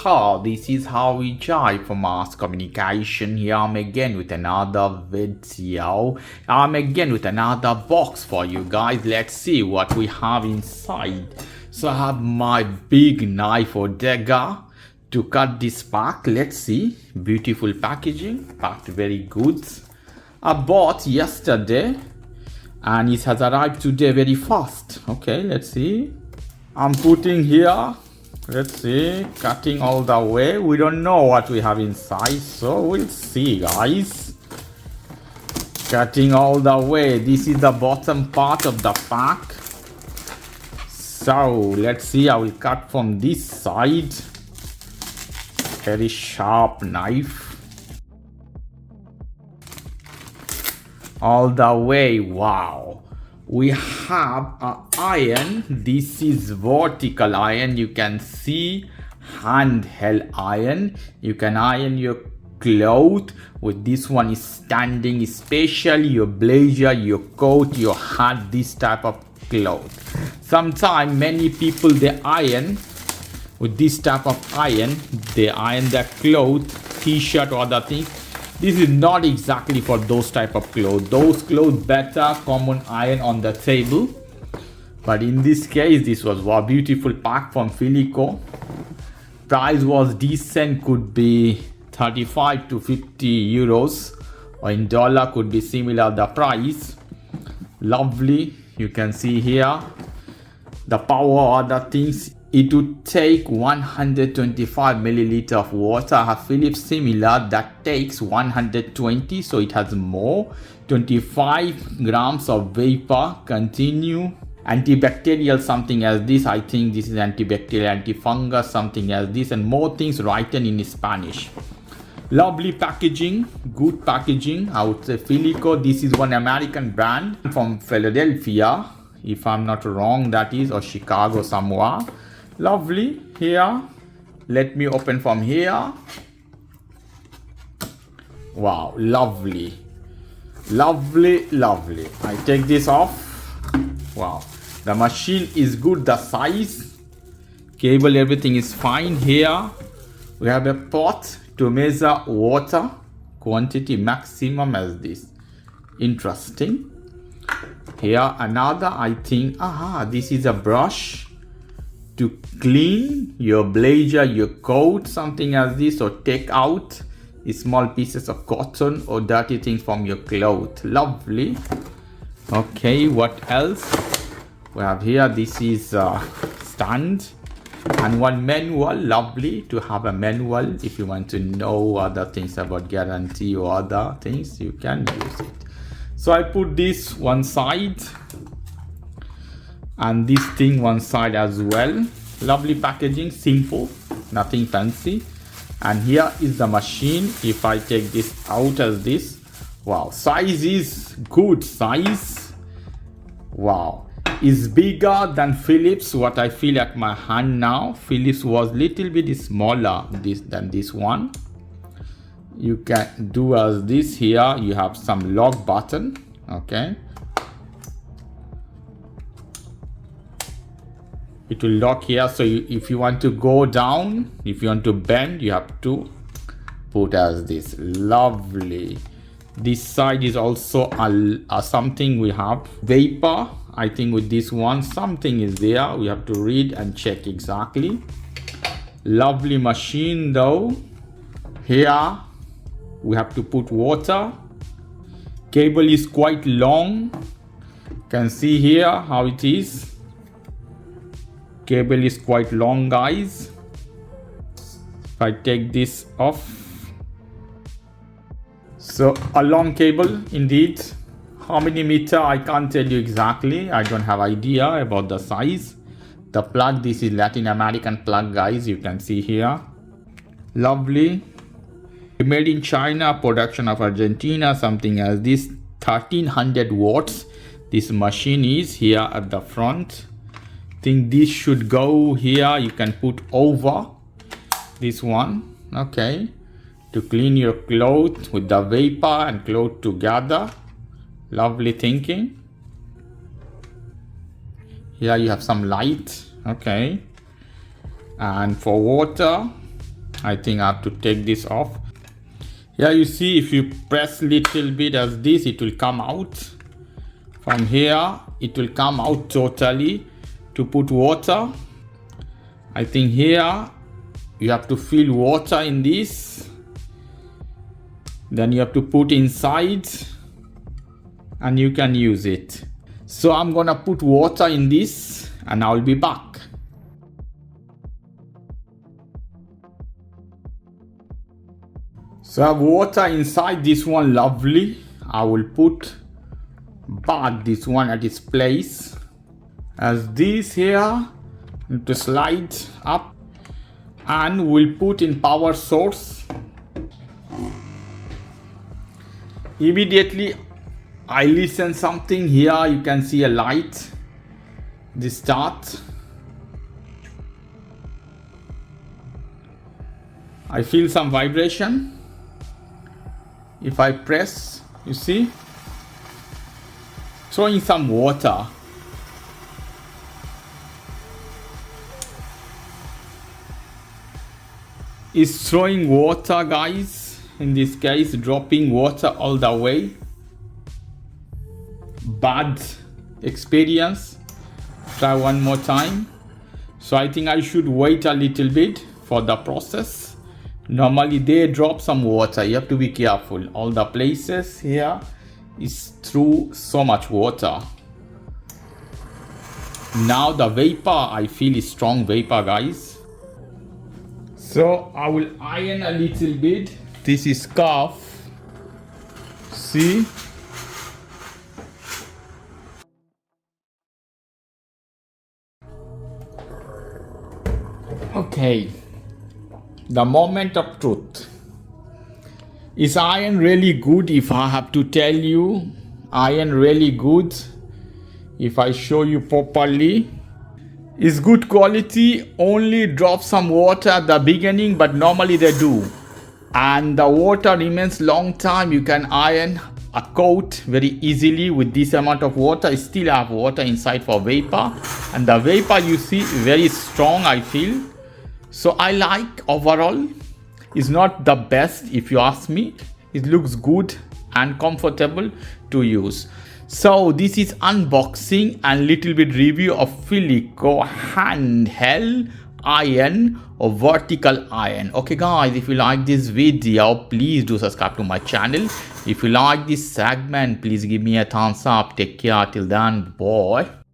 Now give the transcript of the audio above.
Aloha, this is how we jive for mass communication. Here I'm again with another video. I'm again with another box for you guys. Let's see what we have inside. So I have my big knife or dagger to cut this pack. Let's see. Beautiful packaging, packed very good. I bought yesterday and it has arrived today very fast. Okay, let's see. I'm putting here. Let's see, cutting all the way. We don't know what we have inside, so we'll see, guys. Cutting all the way. This is the bottom part of the pack. So let's see. I will cut from this side. Very sharp knife. All the way. Wow. We have an iron. This is vertical iron. You can see handheld iron. You can iron your clothes with this one is standing, especially your blazer, your coat, your hat, this type of clothes. Sometimes many people they iron with this type of iron. They iron their clothes, t-shirt or other things. This is not exactly for those type of clothes. Those clothes better common iron on the table. But in this case, this was a beautiful pack from Philco. Price was decent, could be 35 to 50 euros. Or in dollar could be similar the price. Lovely. You can see here the power, other things. It would take 125 milliliter of water. I have Philips similar that takes 120, so it has more. 25 grams of vapor. Continue. Antibacterial something as this. I think this is antibacterial, antifungus something as this, and more things written in Spanish. Lovely packaging, good packaging. I would say Philco. This is one American brand from Philadelphia, if I'm not wrong, that is, or Chicago somewhere. Lovely. Here, let me open from here. Wow, lovely, lovely, lovely. I take this off. Wow, the machine is good, the size, cable, everything is fine. Here we have a pot to measure water quantity, maximum as this. Interesting. Here another, I think, this is a brush to clean your blazer, your coat, something as this, or take out small pieces of cotton or dirty things from your clothes. Lovely. Okay, what else we have here? This is a stand and one manual. Lovely to have a manual if you want to know other things about guarantee or other things, you can use it. So I put this one side and this thing one side as well. Lovely packaging, simple, nothing fancy. And here is the machine. If I take this out as this, wow, size is good size. Wow, is bigger than Philips. What I feel at my hand now, Philips was little bit smaller than this one. You can do as this. Here you have some lock button. Okay, it will lock here, so if you want to go down, if you want to bend, you have to put as this. Lovely. This side is also a something we have vapor. I think with this one something is there, we have to read and check exactly. Lovely machine though. Here we have to put water. Cable is quite long. You can see here how it is. Cable is quite long, guys. If I take this off, so a long cable indeed. How many meter I can't tell you exactly. I don't have idea about the size. The plug, this is Latin American plug, guys. You can see here. Lovely. Made in China, production of Argentina, something as this. 1300 watts. This machine is here at the front. Think this should go here. You can put over this one. Okay, to clean your clothes with the vapor and clothes together. Lovely thinking. Here you have some light. Okay, and for water I think I have to take this off. Here you see, if you press little bit as this, it will come out. From here, it will come out totally. To put water, I think here you have to fill water in this. Then you have to put inside and you can use it. So I'm gonna put water in this and I'll be back. So I have water inside this one, lovely. I will put back this one at its place. As this here, to slide up, and we'll put in power source. Immediately I listen something here. You can see a light. This start. I feel some vibration. If I press, you see, throwing some water. Is throwing water, guys. In this case, dropping water all the way. Bad experience. Try one more time. So I think I should wait a little bit for the process. Normally they drop some water. You have to be careful. All the places here is through so much water. Now the vapor, I feel is strong vapor, guys. So I will iron a little bit. This is scarf. See? Okay. The moment of truth. Is iron really good? If I have to tell you, iron really good. If I show you properly. Is good quality, only drop some water at the beginning, but normally they do, and the water remains long time. You can iron a coat very easily with this amount of water. I still have water inside for vapor, and the vapor you see very strong, I feel. So I like overall. It's not the best if you ask me. It looks good and comfortable to use. So this is unboxing and little bit review of Philco handheld iron or vertical iron. Okay guys, if you like this video, please do subscribe to my channel. If you like this segment, please give me a thumbs up. Take care till then, bye.